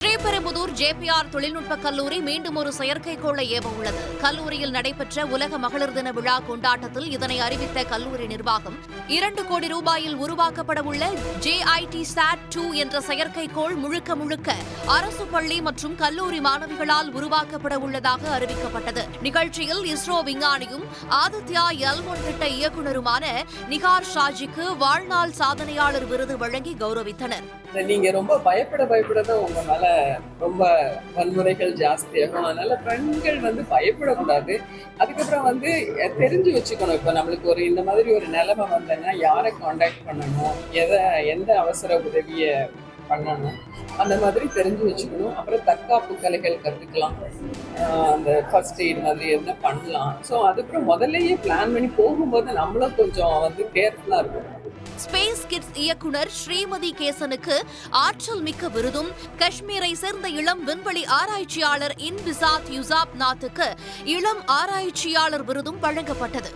Sriperumbudur JPR தொழில்நுட்ப கல்லூரி மீண்டும் ஒரு செயற்கைக்கோளை ஏவ உள்ளது. கல்லூரியில் நடைபெற்ற உலக மகளிர் தின விழா கொண்டாட்டத்தில் இதனை அறிவித்த கல்லூரி நிர்வாகம் 2 கோடி ரூபாயில் உருவாக்கப்பட உள்ள JITSat-2 என்ற செயற்கைக்கோள் முழுக்க முழுக்க அரசு பள்ளி மற்றும் கல்லூரி மாணவிகளால் உருவாக்கப்பட உள்ளதாக அறிவிக்கப்பட்டது. நிகழ்ச்சியில் இஸ்ரோ விஞ்ஞானியும் ஆதித்யா L1 திட்ட இயக்குநருமான நிகார் ஷாஜிக்கு வாழ்நாள் சாதனையாளர் விருது வழங்கி கௌரவித்தனர். நீங்க ரொம்ப பயப்படதான் உங்க மேல ரொம்ப வன்முறைகள் ஜாஸ்தியாகும். அதனால பெண்கள் பயப்படக்கூடாது. அதுக்கப்புறம் தெரிஞ்சு வச்சுக்கணும். இப்ப நம்மளுக்கு இந்த மாதிரி ஒரு நிலைமை வந்தேன்னா யாரை காண்டாக்ட் பண்ணணும், எந்த அவசர உதவியை பண்ணணும், அந்த மாதிரி தெரிஞ்சு வச்சுக்கணும். அப்புறம் தற்காப்பு கலைகள் கற்றுக்கலாம். அந்த ஃபர்ஸ்ட் எய்ட் மாதிரி என்ன பண்ணலாம். ஸோ அதுக்கப்புறம் முதல்லயே பிளான் பண்ணி போகும்போது நம்மளும் கொஞ்சம் கேர்ஃபுல்லாக இருக்கும். ஸ்பேஸ் கிட்ஸ் இயக்குனர் ஸ்ரீமதி கேசனுக்கு ஆற்றல் மிக்க விருதும், காஷ்மீரை சேர்ந்த இளம் விண்வெளி ஆராய்ச்சியாளர் இன்பிசாத் யுசாப் நாத்துக்கு இளம் ஆராய்ச்சியாளர் விருதும் வழங்கப்பட்டது.